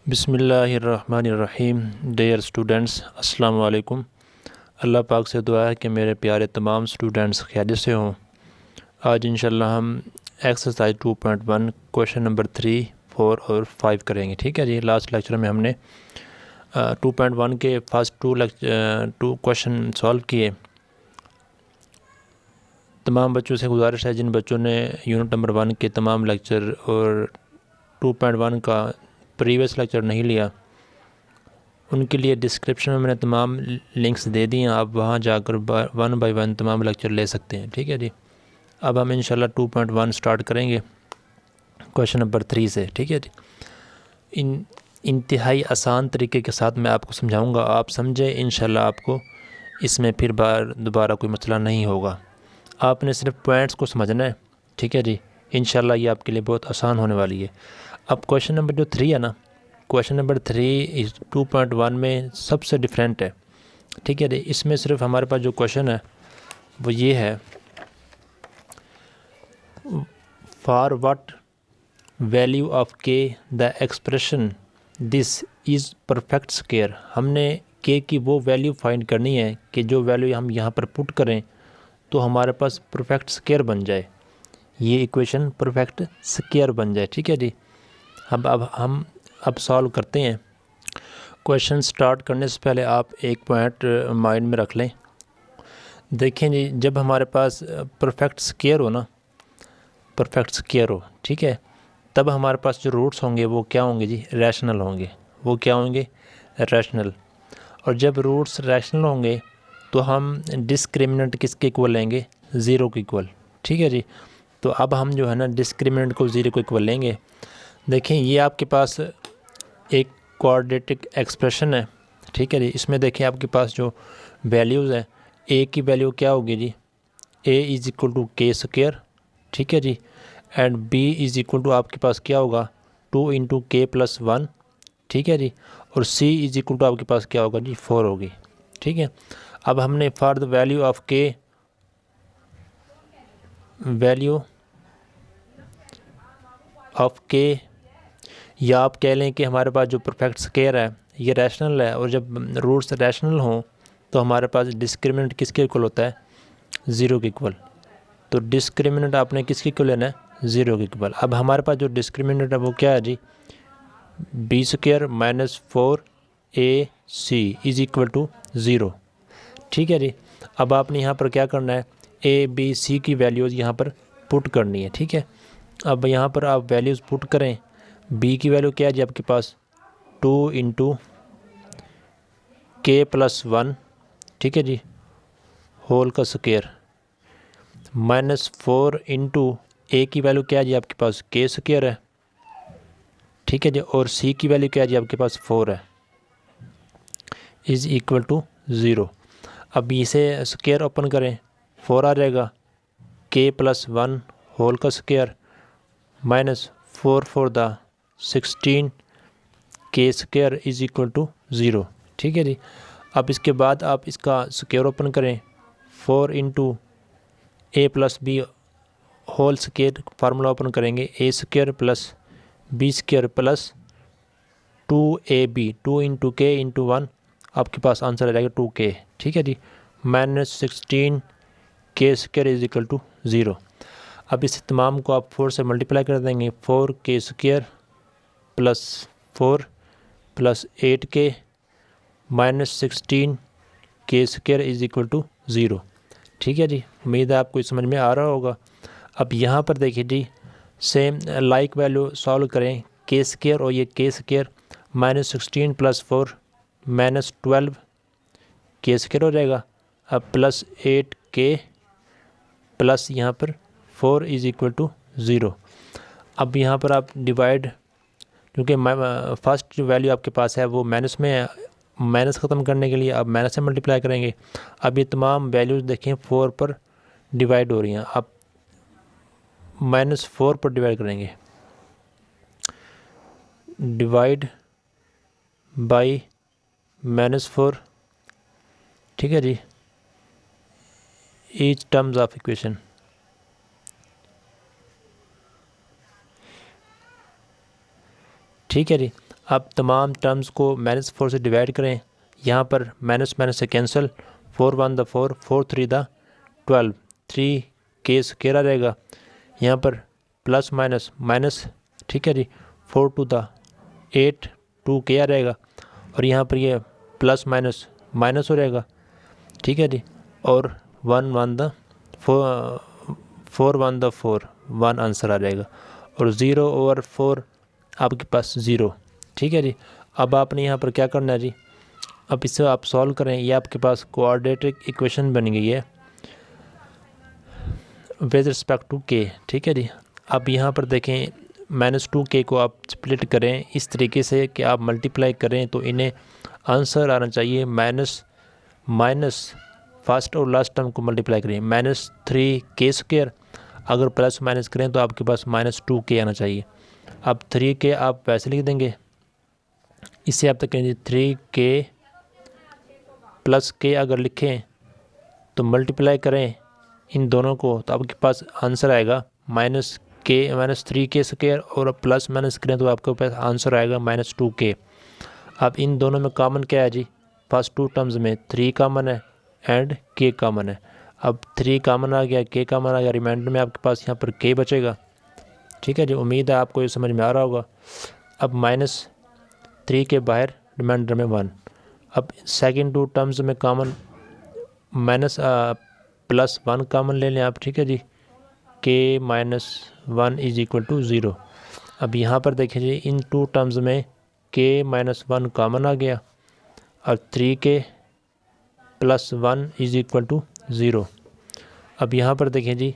बिस्मिल्लाहिर्रहमानिर्रहीम। Dear students, अस्सलाम वालेकुम। अल्लाह पाक से दुआ है कि मेरे प्यारे तमाम स्टूडेंट्स खैरियत से हों। आज इंशाल्लाह हम एक्सरसाइज 2.1 क्वेश्चन नंबर 3, 4 और 5 करेंगे। ठीक है जी। लास्ट लेक्चर में हमने 2.1 के फर्स्ट टू क्वेश्चन सॉल्व किए। तमाम बच्चों से गुजारिश है जिन बच्चों ने यूनिट नंबर 1 के तमाम लेक्चर और 2.1 का प्रीवियस लेक्चर नहीं लिया, उनके लिए डिस्क्रिप्शन में मैंने तमाम लिंक्स दे दिए हैं। आप वहाँ जाकर 1 बाय 1 तमाम लेक्चर ले सकते हैं। ठीक है जी। अब हम इंशाल्लाह 2.1 स्टार्ट करेंगे क्वेश्चन नंबर 3 से। ठीक है जी। इंतहाई आसान तरीके के साथ मैं आपको समझाऊंगा, आप समझे, इंशाल्लाह आपको इसमें फिर दोबारा कोई मसला नहीं होगा। आपने सिर्फ पॉइंट्स को समझना है। ठीक है जी। इंशाल्लाह ये आपके लिए बहुत आसान होने वाली है। अब क्वेश्चन नंबर जो 3 है ना, क्वेश्चन नंबर 3 इस 2.1 में सबसे डिफरेंट है। ठीक है जी। इसमें सिर्फ हमारे पास जो क्वेश्चन है वो ये है, फॉर व्हाट वैल्यू ऑफ के the expression this is perfect square. हमने के की वो वैल्यू फाइंड करनी है कि जो वैल्यू हम यहाँ पर पुट करें तो हमारे पास परफेक्ट स्क्वायर बन जाए, ये इक्वेशन परफेक्ट स्क्वायर बन जाए। ठीक है जी। अब हम सॉल्व करते हैं। क्वेश्चन स्टार्ट करने से पहले आप एक पॉइंट माइंड में रख लें। देखें जी, जब हमारे पास परफेक्ट स्क्वायर हो ना, परफेक्ट स्क्वायर हो, ठीक है, तब हमारे पास जो रूट्स होंगे वो क्या होंगे जी, रैशनल होंगे। वो क्या होंगे, रैशनल। और जब रूट्स रैशनल होंगे तो हम डिस्क्रिमिनेंट किसके इक्वल लेंगे, ज़ीरो के इक्वल। ठीक है जी। तो अब हम जो है ना डिस्क्रिमिनेंट को ज़ीरो के इक्वल लेंगे। देखें ये आपके पास एक क्वाड्रेटिक एक्सप्रेशन है। ठीक है जी। इसमें देखें आपके पास जो वैल्यूज़ हैं, ए की वैल्यू क्या होगी जी, a is equal to k square. ठीक है जी। And b is equal to आपके पास क्या होगा, 2 इंटू के प्लस 1। ठीक है जी। और सी इज़ इक्वल टू आपके पास क्या होगा जी, 4 होगी। ठीक है। अब हमने फॉर द वैल्यू ऑफ के, वैल्यू ऑफ के, या आप कह लें कि हमारे पास जो परफेक्ट स्क्वायर है ये रैशनल है, और जब रूट्स रैशनल हों तो हमारे पास डिस्क्रिमिनेंट किसके इक्वल होता है, ज़ीरो के इक्वल। तो डिस्क्रिमिनेंट आपने किसके इक्वल लेना है, ज़ीरो के इक्वल। अब हमारे पास जो डिस्क्रिमिनेंट है वो क्या है जी, b square minus 4ac is equal to zero. ठीक है जी। अब आपने यहाँ पर क्या करना है, ए बी सी की वैल्यूज़ यहाँ पर पुट करनी है। ठीक है। अब यहाँ पर आप वैल्यूज़ पुट करें। बी की वैल्यू क्या है जी आपके पास, 2 इंटू के प्लस 1। ठीक है जी, होल का स्क्वायर, माइनस 4 इंटू ए की वैल्यू क्या है जी आपके पास, के स्क्वायर है। ठीक है जी। और सी की वैल्यू क्या है जी आपके पास, 4 है, इज़ इक्वल टू ज़ीरो। अब इसे स्क्वायर ओपन करें, 4 आ जाएगा, के प्लस 1 होल का स्क्वायर, माइनस 4 4 द 16 के square is equal to zero. ठीक है जी। अब इसके बाद आप इसका स्क्वायर ओपन करें, 4 into a plus b whole square, formula open करेंगे, a square plus b square plus 2ab, 2 into k into 1, आपके पास आंसर आ जाएगा 2k। ठीक है जी। माइनस 16 के square is equal to zero. अब इस तमाम को आप 4 से मल्टीप्लाई कर देंगे, 4k square plus 4 plus 8k minus 16 के square is equal to zero. ठीक है जी। उम्मीद है आपको समझ में आ रहा होगा। अब यहाँ पर देखिए जी, सेम लाइक वैल्यू सॉल्व करें, के स्क्वायर और ये के स्क्वायर, माइनस 16 प्लस 4 माइनस 12 के स्क्वायर हो जाएगा। अब प्लस 8k प्लस यहाँ पर 4 इज़ इक्वल टू ज़ीरो। अब यहाँ पर आप डिवाइड, क्योंकि फर्स्ट जो वैल्यू आपके पास है वो माइनस में है, माइनस ख़त्म करने के लिए आप माइनस से मल्टीप्लाई करेंगे। अब ये तमाम वैल्यूज़ देखें 4 पर डिवाइड हो रही हैं, आप -4 पर डिवाइड करेंगे, डिवाइड बाई -4। ठीक है जी। ईच टर्म्स ऑफ इक्वेशन, ठीक है जी। अब तमाम टर्म्स को -4 से डिवाइड करें। यहाँ पर माइनस माइनस से कैंसिल, 4 1 द 4, 4 3 द 12, 3 के स्क्वायर आ जाएगा। यहाँ पर प्लस माइनस माइनस, ठीक है जी, 4 2 द 8, 2 के आ जाएगा। और यहाँ पर ये प्लस माइनस माइनस हो जाएगा, ठीक है जी। और 1 1 द 4 1 द 4, 1 आंसर आ जाएगा। और 0/4 आपके पास 0, ठीक है जी। अब आपने यहाँ पर क्या करना है जी, अब इसे आप सॉल्व करें। ये आपके पास क्वाड्रेटिक इक्वेशन बन गई है विद रिस्पेक्ट टू के, ठीक है जी। अब यहाँ पर देखें -2k को आप स्प्लिट करें इस तरीके से कि आप मल्टीप्लाई करें तो इन्हें आंसर आना चाहिए माइनस माइनस फर्स्ट और लास्ट टर्म को मल्टीप्लाई करें -3k²। अगर प्लस माइनस करें तो आपके पास -2k आना चाहिए। अब 3k आप वैसे लिख देंगे, इससे आप तक कहेंगे 3k + k अगर लिखें तो मल्टीप्लाई करें इन दोनों को तो आपके पास आंसर आएगा -3k² और प्लस माइनस करें तो आपके पास आंसर आएगा -2k। अब इन दोनों में कॉमन क्या है जी, फर्स्ट 2 टर्म्स में 3 कॉमन है एंड k कॉमन है। अब 3 कॉमन आ गया, k कॉमन आ गया, रिमाइंडर में आपके पास यहाँ पर k बचेगा, ठीक है जी। उम्मीद है आपको ये समझ में आ रहा होगा। अब -3 के बाहर रिमाइंडर में 1। अब सेकंड 2 टर्म्स में कॉमन +1 कॉमन ले लें आप, ठीक है जी। k - 1 = 0। अब यहाँ पर देखिए जी इन 2 टर्म्स में k - 1 कॉमन आ गया और 3k + 1 = 0। अब यहाँ पर देखें जी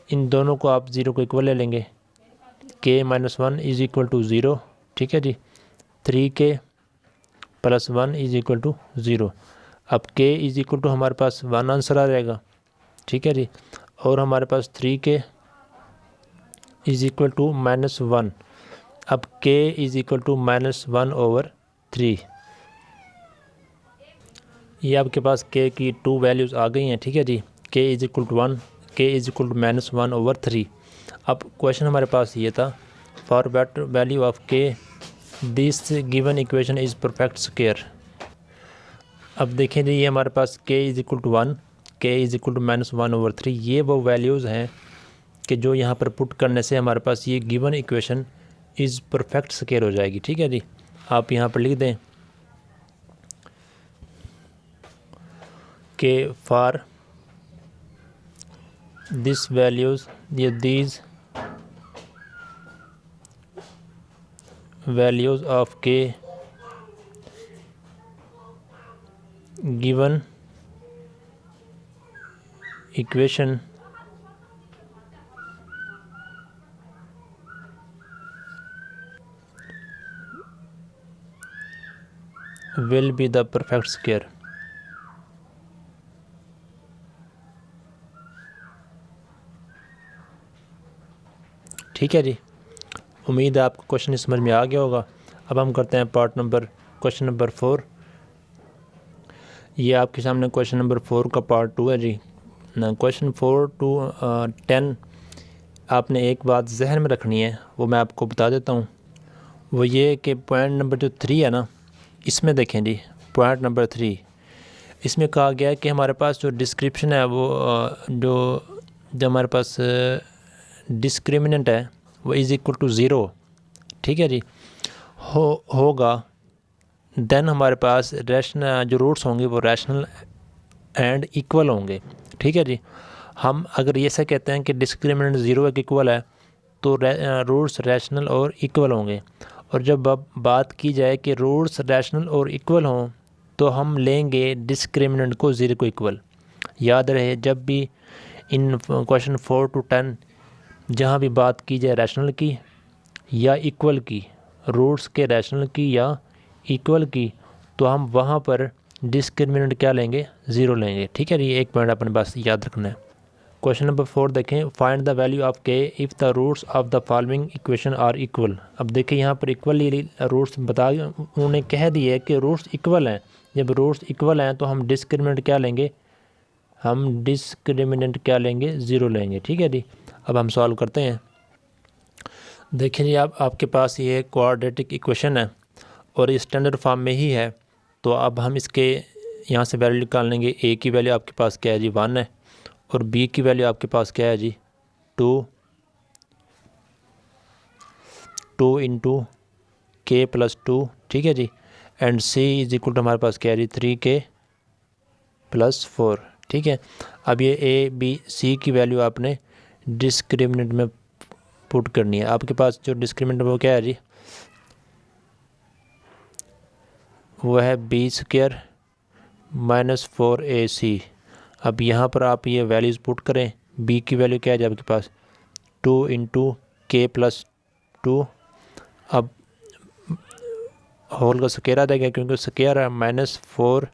इन दोनों को आप 0 को इक्वल ले लेंगे, k - 1 = 0, ठीक है जी। 3k + 1 = 0। अब k = हमारे पास 1 आंसर आ जाएगा, ठीक है जी। और हमारे पास 3k = -1। अब k = -1/3। ये आपके पास k की 2 वैल्यूज़ आ गई हैं, ठीक है जी। k = 1, k = -1/3। अब क्वेश्चन हमारे पास ये था, for better value of k this given equation is perfect square. अब देखें जी ये हमारे पास k = 1, k = -1/3, ये वो वैल्यूज़ हैं कि जो यहाँ पर पुट करने से हमारे पास ये given equation is perfect square हो जाएगी, ठीक है जी। आप यहाँ पर लिख दें कि फॉर दिस वैल्यूज़, ये these values of k given equation will be the perfect square। ठीक है जी, उम्मीद है आपको क्वेश्चन समझ में आ गया होगा। अब हम करते हैं क्वेश्चन नंबर 4। ये आपके सामने क्वेश्चन नंबर 4 का पार्ट 2 है जी। ना क्वेश्चन 4 to 10 आपने एक बात जहन में रखनी है, वो मैं आपको बता देता हूँ। वो ये कि पॉइंट नंबर जो 3 है ना, इसमें देखें जी, पॉइंट नंबर 3 इसमें कहा गया है कि हमारे पास जो डिस्क्रिप्शन है वो जो हमारे पास डिस्क्रिमिनेंट है वो = 0, ठीक है जी, होगा। देन हमारे पास रैशनल जो रूट्स होंगे वो रैशनल एंड इक्वल होंगे, ठीक है जी। हम अगर ये ऐसा कहते हैं कि डिस्क्रिमिनेंट 0 के इक्वल है तो रूट्स रैशनल और इक्वल होंगे। और जब अब बात की जाए कि रूट्स रैशनल और इक्वल हों तो हम लेंगे डिस्क्रिमिनेंट को 0 को इक्वल। याद रहे जब भी इन क्वेश्चन 4 to 10 जहाँ भी बात की जाए रैशनल की या इक्वल की, रूट्स के रैशनल की या इक्वल की, तो हम वहाँ पर डिस्क्रिमिनेंट क्या लेंगे, 0 लेंगे, ठीक है जी। एक पॉइंट अपने पास याद रखना है। क्वेश्चन नंबर 4 देखें, find the value of k if the roots of the following equation are equal. अब देखें यहाँ पर इक्वल रूट्स उन्होंने कह दिए कि रूट्स इक्वल हैं। जब रूट्स इक्वल हैं तो हम डिस्क्रिमिनेंट क्या लेंगे, 0 लेंगे, ठीक है जी। अब हम सॉल्व करते हैं। देखिए जी आपके पास ये क्वाड्रेटिक इक्वेशन है, और ये स्टैंडर्ड फॉर्म में ही है। तो अब हम इसके यहाँ से वैल्यू निकाल लेंगे। ए की वैल्यू आपके पास क्या है जी 1 है, और बी की वैल्यू आपके पास क्या है जी 2 इंटू के प्लस 2, ठीक है जी। And c is equal to हमारे पास क्या है जी 3k प्लस 4, ठीक है। अब ये ए बी सी की वैल्यू आपने डिस्क्रिमिनेंट में पुट करनी है। आपके पास जो डिस्क्रिमिनेंट वो क्या है जी, वो है b² माइनस 4ac। अब यहाँ पर आप ये वैल्यूज़ पुट करें। b की वैल्यू क्या है जी आपके पास 2 इंटू के प्लस 2। अब होल का स्क्वायर आ जाएगा क्योंकि स्क्वायर है, माइनस 4।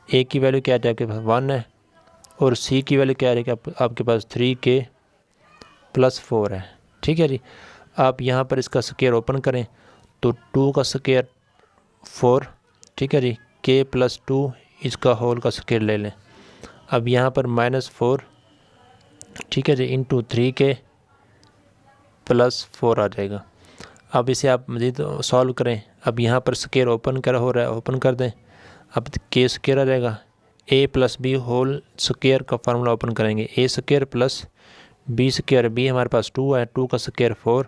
ए की वैल्यू क्या है आपके पास 1 है, और सी की वैल्यू क्या है आपके पास 3k प्लस 4 है, ठीक है जी। आप यहाँ पर इसका स्क्वायर ओपन करें तो 2 का स्क्वायर 4, ठीक है जी। k प्लस 2 इसका होल का स्क्वायर ले लें। अब यहाँ पर -4, ठीक है जी, इंटू 3k प्लस 4 आ जाएगा। अब इसे आप मज़ीद सॉल्व करें। अब यहाँ पर स्क्वायर ओपन हो रहा है, ओपन कर दें। अब k स्क्वायर आ जाएगा। a plus b whole square का फार्मूला ओपन करेंगे, a² प्लस b²। b हमारे पास 2 है, 2 का square 4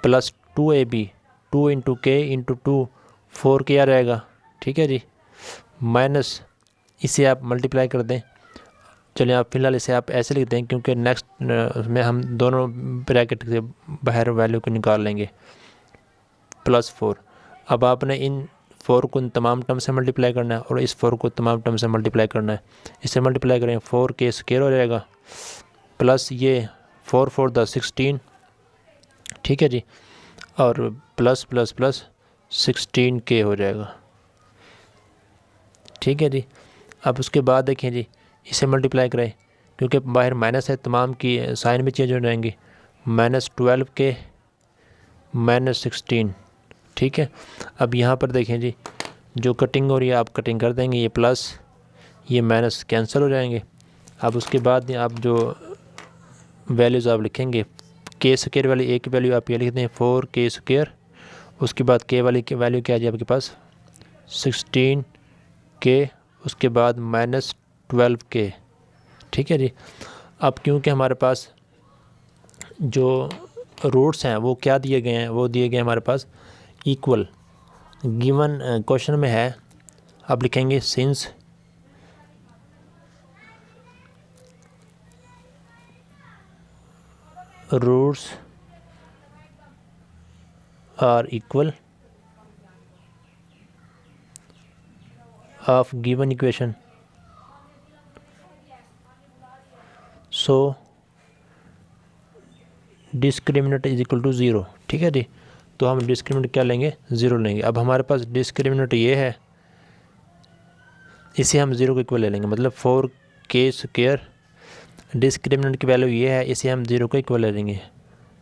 plus 2ab, 2 into k into 2 4k आ जाएगा, ठीक है जी। माइनस इसे आप मल्टीप्लाई कर दें। चलिए आप फिलहाल इसे आप ऐसे लिख दें क्योंकि नेक्स्ट में हम दोनों ब्रैकेट से बाहर वैल्यू को निकाल लेंगे, प्लस 4। अब आपने इन 4 को तमाम टर्म से मल्टीप्लाई करना है और इस 4 को तमाम टर्म से मल्टीप्लाई करना है। इसे मल्टीप्लाई करें 4k स्क्वायर हो जाएगा, प्लस ये 4 4 द 16, ठीक है जी, और प्लस प्लस प्लस 16k हो जाएगा, ठीक है जी। अब उसके बाद देखें जी, इसे मल्टीप्लाई करें क्योंकि बाहर माइनस है, तमाम की साइन भी चेंज हो जाएंगी। -12k -16, ठीक है। अब यहाँ पर देखें जी, जो कटिंग हो रही है आप कटिंग कर देंगे, ये प्लस ये माइनस कैंसिल हो जाएंगे। अब उसके बाद आप जो वैल्यूज़ आप लिखेंगे, k स्क्वायर वाली a की वैल्यू आप ये लिख दें 4k स्क्वायर। उसके बाद k वाली की वैल्यू क्या है जी आपके पास 16k, उसके बाद -12k, ठीक है जी। अब क्योंकि हमारे पास जो रूट्स हैं वो क्या दिए गए हैं, वो दिए गए हमारे पास इक्वल। गिवन क्वेश्चन में है, आप लिखेंगे since roots are equal of given equation, so discriminant is equal to 0, ठीक है जी। तो हम डिस्क्रिमिनेंट क्या लेंगे 0 लेंगे। अब हमारे पास डिस्क्रिमिनेंट ये है, इसे हम 0 को इक्वल ले लेंगे, मतलब 4k स्क्वायर। डिस्क्रिमिनेंट की वैल्यू ये है, इसे हम 0 को इक्वल ले लेंगे।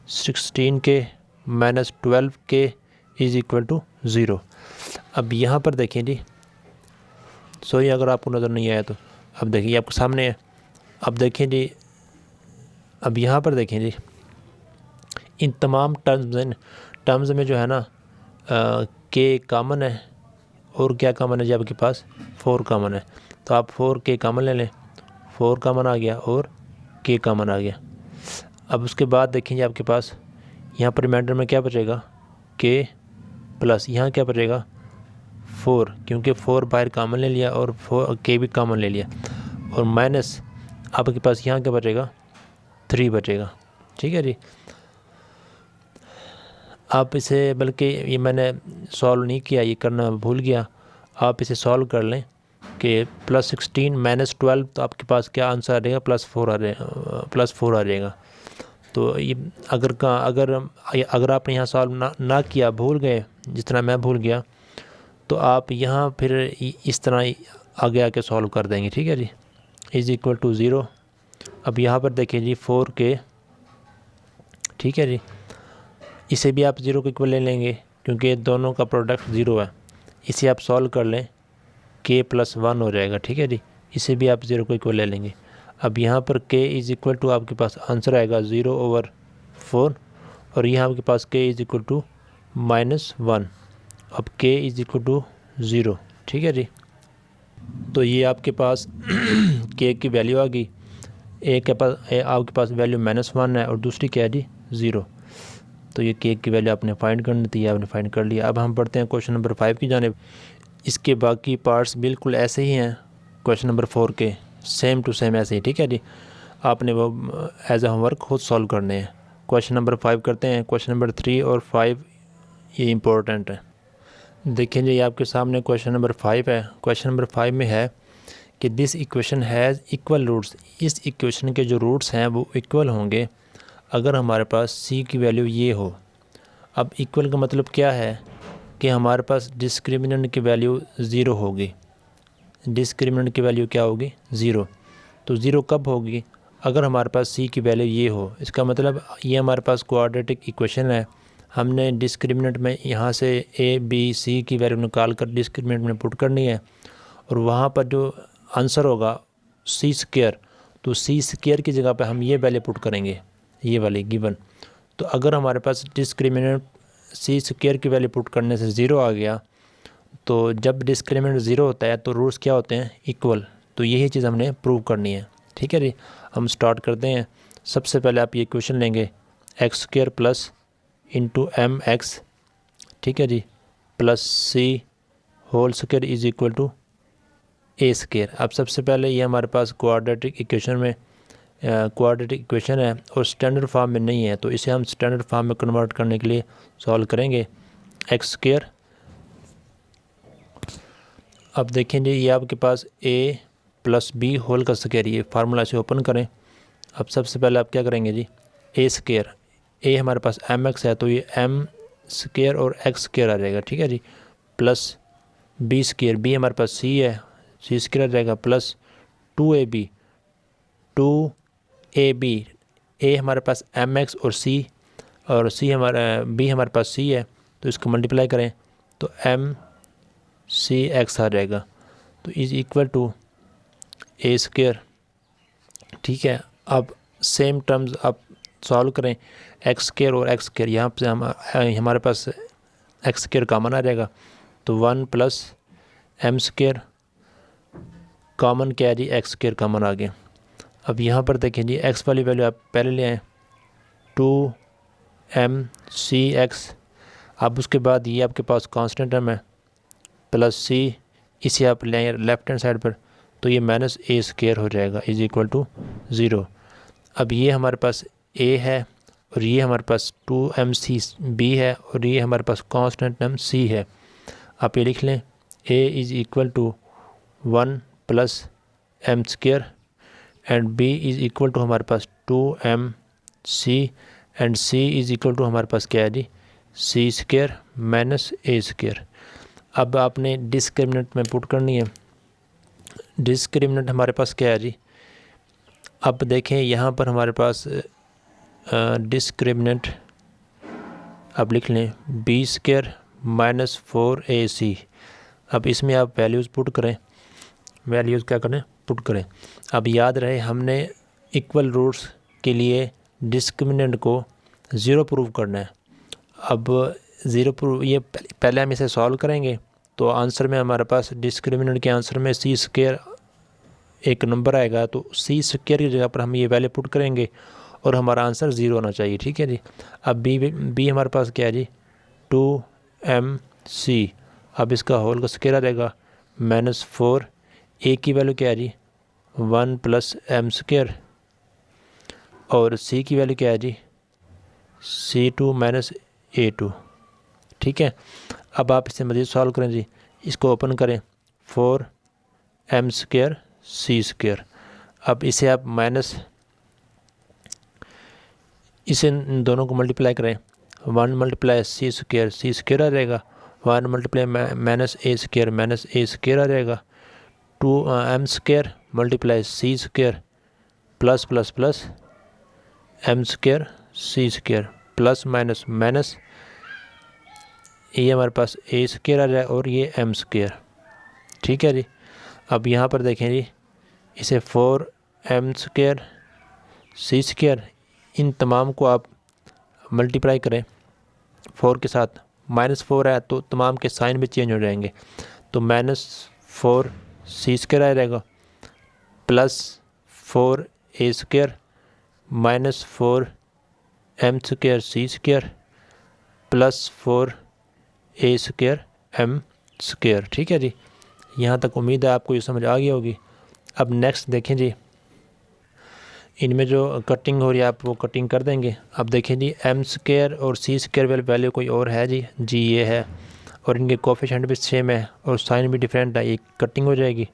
16k -12k is equal to 0। अब यहाँ पर देखें जी, सॉरी अगर आपको नज़र नहीं आया तो अब देखिए आपके सामने है। अब देखें जी, अब यहाँ पर देखें जी, इन तमाम टर्म्स में जो है ना k कॉमन है, और क्या कॉमन है जी आपके पास 4 कॉमन है। तो आप 4k कॉमन ले लें, 4 कॉमन आ गया और k कॉमन आ गया। अब उसके बाद देखेंगे आपके पास यहाँ पर रिमाइंडर में क्या बचेगा k प्लस यहाँ क्या बचेगा 4, क्योंकि 4 बाहर कॉमन ले लिया और k भी कॉमन ले लिया, और माइनस आपके पास यहाँ क्या बचेगा 3 बचेगा, ठीक है जी। आप इसे, बल्कि ये मैंने सॉल्व नहीं किया, ये करना भूल गया, आप इसे सॉल्व कर लें कि +16 -12, तो आपके पास क्या आंसर आ जाएगा +4 आ जाएगा। तो ये अगर आपने यहाँ सॉल्व ना किया, भूल गए जिस तरह मैं भूल गया, तो आप यहाँ फिर इस तरह आगे आके सॉल्व कर देंगे, ठीक है जी। Is equal to 0। अब यहाँ पर देखिए जी 4k, ठीक है जी, इसे भी आप 0 को इक्वल ले लेंगे क्योंकि दोनों का प्रोडक्ट 0 है। इसे आप सॉल्व कर लें, k + 1 हो जाएगा, ठीक है जी। इसे भी आप 0 को इक्वल ले लेंगे। अब यहाँ पर k इज़ इक्वल टू आपके पास आंसर आएगा 0/4, और यहाँ आपके पास k इज़ इक्वल टू -1, अब k इज़ इक्वल टू 0, ठीक है जी। तो ये आपके पास k की वैल्यू आ गई, आपके पास वैल्यू -1 है और दूसरी क्या है जी 0। तो ये k की वैल्यू आपने फाइंड करनी थी, आपने फाइंड कर लिया। अब हम पढ़ते हैं क्वेश्चन नंबर 5 की जानिब। इसके बाकी पार्ट्स बिल्कुल ऐसे ही हैं क्वेश्चन नंबर 4 के, सेम टू सेम ऐसे ही, ठीक है जी। आपने वो एज ए होमवर्क खुद सॉल्व करने हैं। क्वेश्चन नंबर 5 करते हैं। क्वेश्चन नंबर 3 और 5 ये इम्पोर्टेंट है। देखिए जी, आपके सामने क्वेश्चन नंबर 5 है। क्वेश्चन नंबर 5 में है कि this equation has equal roots. इस इक्वेशन के जो रूट्स हैं वो इक्वल होंगे अगर हमारे पास c की वैल्यू ये हो। अब इक्वल का मतलब क्या है कि हमारे पास डिस्क्रिमिनेंट की वैल्यू 0 होगी। डिस्क्रिमिनेंट की वैल्यू क्या होगी 0। तो 0 कब होगी, अगर हमारे पास c की वैल्यू ये हो। इसका मतलब ये हमारे पास क्वाड्रेटिक इक्वेशन है। हमने डिस्क्रिमिनेंट में यहाँ से a b c की वैल्यू निकाल कर डिस्क्रिमिनेंट में पुट करनी है और वहाँ पर जो आंसर होगा c स्क्वायर, तो c स्क्वायर की जगह पे हम ये वैल्यू पुट करेंगे, ये वाली गिवन। तो अगर हमारे पास डिस्क्रिमिनेंट c स्क्वायर की वैल्यू पुट करने से 0 आ गया, तो जब डिस्क्रिमिनेंट 0 होता है तो रूट्स क्या होते हैं इक्वल। तो यही चीज़ हमने प्रूव करनी है, ठीक है जी। हम स्टार्ट करते हैं। सबसे पहले आप ये क्वेश्चन लेंगे x square plus into m x, ठीक है जी, plus c whole square is equal to a square. अब सबसे पहले ये हमारे पास क्वाड्रेटिक इक्वेशन में क्वाड्रेटिक इक्वेशन है और स्टैंडर्ड फॉर्म में नहीं है, तो इसे हम स्टैंडर्ड फॉर्म में कन्वर्ट करने के लिए सॉल्व करेंगे। एक्स स्क्वायर, अब देखें जी ये आपके पास a प्लस बी होल का स्क्वायर, ये फार्मूला से ओपन करें। अब सबसे पहले आप क्या करेंगे जी, a स्क्वायर, a हमारे पास एम एक्स है तो ये m स्क्वायर और x स्क्वायर आ जाएगा, ठीक है जी, प्लस b स्क्वायर, b हमारे पास c है, c स्क्वायर आ जाएगा, प्लस 2ab, 2ab, a हमारे पास एम एक्स और c, और c हमारा b हमारे पास c है, तो इसको मल्टीप्लाई करें तो m सी एक्स आ जाएगा, तो is equal to a square, ठीक है। अब सेम टर्म्स आप सॉल्व करें, एक्स स्क्वायर और एक्स स्क्वायर, यहाँ से हमारे पास एक्स स्क्वायर कॉमन आ जाएगा, तो 1 प्लस एम स्क्वायर, कॉमन क्या है जी एक्स स्क्वायर कॉमन आ गया। अब यहाँ पर देखें जी एक्स वाली वैल्यू आप पहले ले आएँ 2 सी एक्स, अब उसके बाद ये आपके पास कांस्टेंट टर्म है प्लस सी, इसे आप ले आए लेफ्ट हैंड साइड पर, तो ये माइनस ए स्क्वायर हो जाएगा इज इक्वल टू 0। अब ये हमारे पास a है और ये हमारे पास 2mc b है और ये हमारे पास कांस्टेंट टर्म c है। आप ये लिख लें a is equal to 1 plus m square and b is equal to हमारे पास 2mc and c is equal to हमारे पास क्या है जी c square minus a square. अब आपने डिस्क्रिमिनेंट में पुट करनी है। डिस्क्रिमिनेंट हमारे पास क्या है जी, अब देखें यहाँ पर हमारे पास डिस्क्रिमिनेंट अब लिख लें बी स्क्वायर माइनस 4ac। अब इसमें आप वैल्यूज़ पुट करें, वैल्यूज़ क्या करें पुट करें। अब याद रहे हमने इक्वल रूट्स के लिए डिस्क्रिमिनेंट को 0 प्रूव करना है। अब 0 प्रूव, ये पहले हम इसे सॉल्व करेंगे तो आंसर में हमारे पास डिस्क्रिमिनेंट के आंसर में सी स्क्वायर एक नंबर आएगा, तो सी स्क्वायर की जगह पर हम ये वैल्यू पुट करेंगे और हमारा आंसर 0 होना चाहिए, ठीक है जी। अब बी हमारे पास क्या है जी 2mc, अब इसका होल का स्क्वायर आ जाएगा -4, ए की वैल्यू क्या है जी 1 प्लस एम स्क्वायर और सी की वैल्यू क्या है जी c2 माइनस a2, ठीक है। अब आप इसे मज़ीद सॉल्व करें जी, इसको ओपन करें 4m स्क्वायर सी स्क्वायर। अब इसे आप माइनस, इसे दोनों को मल्टीप्लाई करें, 1 मल्टीप्लाई सी स्क्वायर आ जाएगा, 1 मल्टीप्लाई माइनस ए स्क्वायर आ जाएगा, 2m square multiply c square plus plus plus m square c square plus minus minus, ये हमारे पास ए स्क्वायर आ जाए और ये एम स्क्वायर, ठीक है जी। अब यहाँ पर देखें जी, इसे 4m स्क्वायर सी स्क्वायर, इन तमाम को आप मल्टीप्लाई करें 4 के साथ -4 है तो तमाम के साइन भी चेंज हो जाएंगे। तो -4 सी स्क्वायर आ जाएगा +4 a square -4 m square c square +4 a square m square. ठीक है जी, यहाँ तक उम्मीद है आपको ये समझ आ गई होगी। अब नेक्स्ट देखें जी, इनमें जो कटिंग हो रही है आप वो कटिंग कर देंगे। अब देखें जी, m स्क्वायर और सी स्क्वायर वाली वैल्यू कोई और है जी ये है, और इनके कोफिशिएंट भी सेम है और साइन भी डिफरेंट है, ये कटिंग हो जाएगी,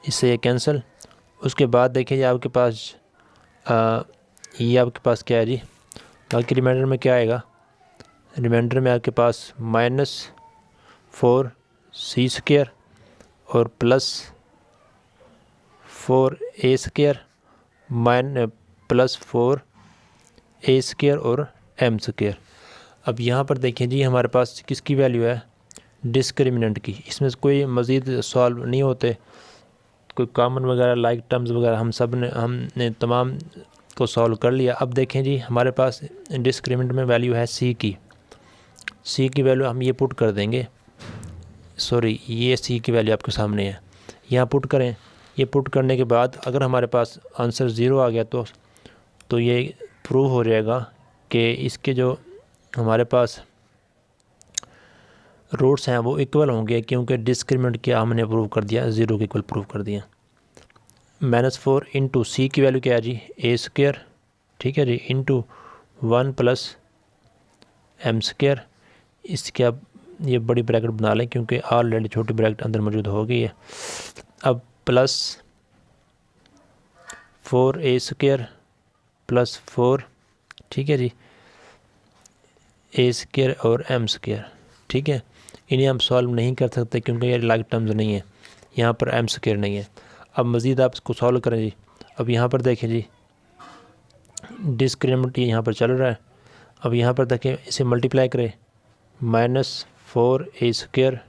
इससे ये कैंसिल। उसके बाद देखिए जी आपके पास ये आपके पास क्या है जी, बाकी रिमाइंडर में क्या आएगा, रिमाइंडर में आपके पास -4 सी स्क्वायर और +4 a स्क्वायर +4 a स्क्वायर और m स्क्वायर। अब यहाँ पर देखें जी हमारे पास किसकी वैल्यू है, डिस्क्रिमिनेंट की। इसमें कोई मज़ीद सॉल्व नहीं होते, कोई कॉमन वगैरह लाइक टर्म्स वगैरह हमने तमाम को सॉल्व कर लिया। अब देखें जी हमारे पास डिस्क्रिमिनेंट में वैल्यू है सी की वैल्यू हम ये पुट कर देंगे, सॉरी ये सी की वैल्यू आपके सामने है, यहाँ पुट करें। ये पुट करने के बाद अगर हमारे पास आंसर 0 आ गया तो ये प्रूव हो जाएगा कि इसके जो हमारे पास रूट्स हैं वो इक्वल होंगे, क्योंकि डिस्क्रिमिनेंट क्या हमने प्रूव कर दिया, 0 के इक्वल प्रूव कर दिया। -4 इंटू सी की वैल्यू क्या है जी, a स्क्वायर, ठीक है जी, इंटू 1 + m स्क्वायर। इसके अब ये बड़ी ब्रैकेट बना लें क्योंकि ऑलरेडी छोटी ब्रैकेट अंदर मौजूद हो गई है। अब +4 a स्क्वायर +4, ठीक है जी, a स्क्वायर और m स्क्वायर। ठीक है, इन्हें हम सॉल्व नहीं कर सकते क्योंकि ये लाइक टर्म्स नहीं है, यहाँ पर m स्क्वायर नहीं है। अब मज़ीद आप इसको सॉल्व करें जी। अब यहाँ पर देखें जी, डिस्क्रिमिनेंट यहाँ पर चल रहा है। अब यहाँ पर देखें, इसे मल्टीप्लाई करें, -4 a square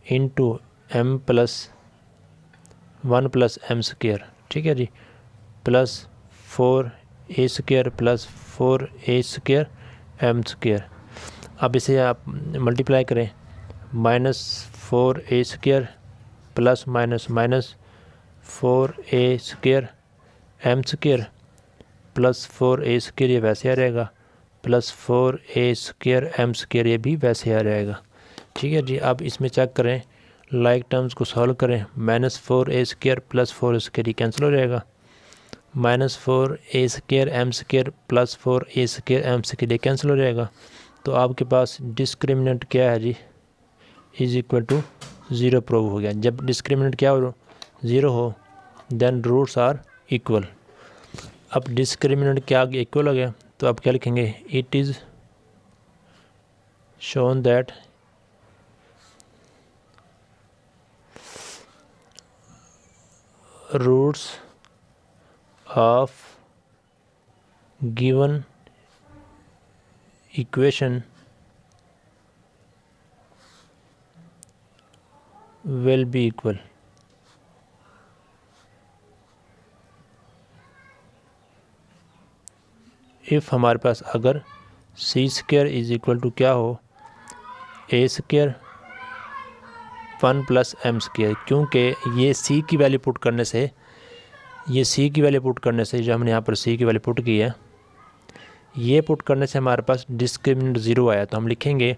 into m + 1 + m square, ठीक है जी, +4 a square +4 a square m square. अब इसे आप मल्टीप्लाई करें, -4 a square ±-4 a square m square +4 a square, ये वैसे आ रहेगा, +4 a स्क्वायर m स्क्वायर, ये भी वैसे आ रहेगा। ठीक है जी, अब इसमें चेक करें, लाइक टर्म्स को सॉल्व करें, -4 a स्क्वायर +4 a स्क्वायर, ये कैंसिल हो जाएगा, -4 a square m square +4 a square m square, ये कैंसिल हो जाएगा। तो आपके पास डिस्क्रिमिनेंट क्या है जी, = 0 प्रूव हो गया। जब डिस्क्रिमिनेंट क्या हो, 0 हो, देन रूट्स आर इक्वल। अब डिस्क्रिमिनेंट क्या इक्वल हो गया तो आप क्या लिखेंगे, it is shown that roots of given equation will be equal। If हमारे पास अगर सी स्क्वायर = क्या हो, a स्क्वायर 1 + m स्क्वायर, क्योंकि ये सी की वैल्यू पुट करने से, जो हमने यहाँ पर सी की वैल्यू पुट की है, ये पुट करने से हमारे पास डिस्क्रिमिनेंट 0 आया। तो हम लिखेंगे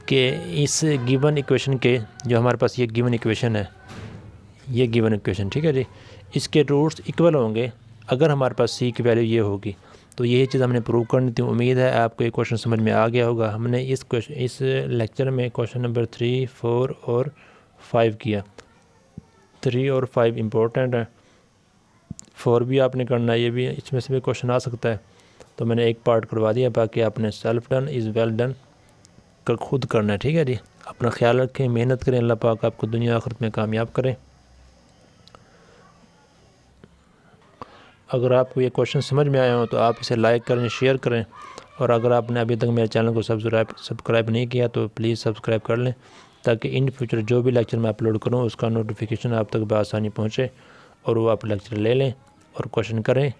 कि इस गिवन इक्वेशन के, जो हमारे पास ये गिवन इक्वेशन है, ये गिवन इक्वेशन, ठीक है जी, इसके रूट्स इक्वल होंगे अगर हमारे पास सी की वैल्यू ये होगी। तो यही चीज़ हमने प्रूव करनी थी। उम्मीद है आपको ये क्वेश्चन समझ में आ गया होगा। हमने इस लेक्चर में क्वेश्चन नंबर 3, 4 और 5 किया। 3 और 5 इम्पोर्टेंट है, 4 भी आपने करना है, ये भी इसमें से भी क्वेश्चन आ सकता है। तो मैंने एक पार्ट करवा दिया, बाकी आपने self done is well done कर खुद करना है। ठीक है जी, अपना ख्याल रखें, मेहनत करें, अल्लाह पाक आपको दुनिया आखिरत में कामयाब करें। अगर आपको ये क्वेश्चन समझ में आया हो तो आप इसे लाइक करें, शेयर करें, और अगर आपने अभी तक मेरे चैनल को सब्सक्राइब नहीं किया तो प्लीज़ सब्सक्राइब कर लें, ताकि इन फ्यूचर जो भी लेक्चर मैं अपलोड करूँ उसका नोटिफिकेशन आप तक बआसानी पहुँचे और वो आप लेक्चर ले लें और क्वेश्चन करें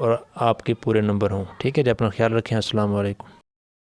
और आपके पूरे नंबर हों। ठीक है जी, अपना ख्याल रखें। अस्सलाम वालेकुम।